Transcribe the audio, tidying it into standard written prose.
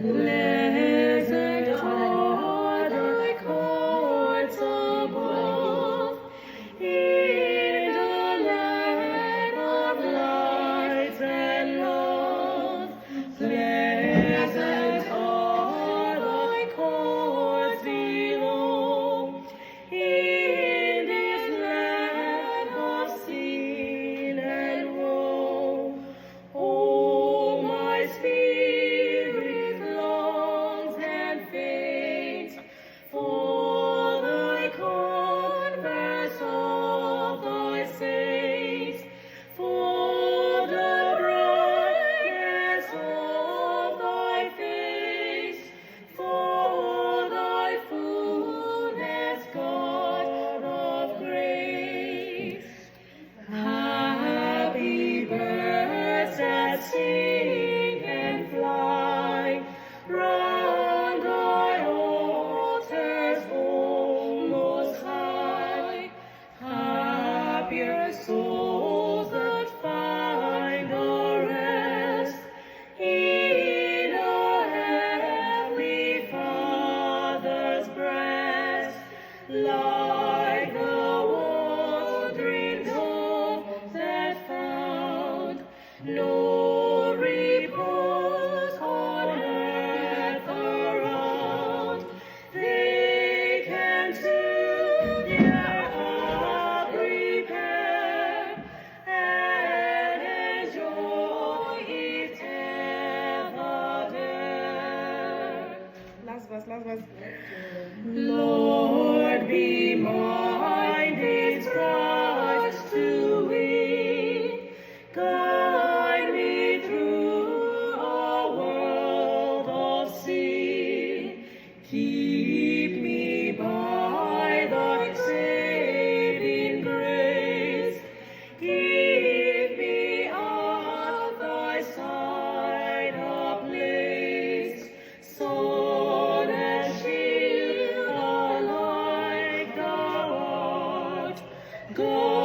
Pleasant are thy courts above, in the land of light and love. Pleasant are thy courts below, in this land of sin and woe. Oh, my spirit longs and faints for thy converse of thy saints, for the brightness of thy face, for thy fullness, God of grace. Happy birds that sing and fly round thy altars, O Most High. Happier souls that find a rest in a heavenly Father's breast, like the wandering dove that found no repose on earth around. They can to their heart prepare and enjoy it ever there. Last verse. Lord, be mine its Christ to win. Guide me through a world of sin. Keep me by thy saving grace. Give me at thy side a place. Sword and shield alike thou art. God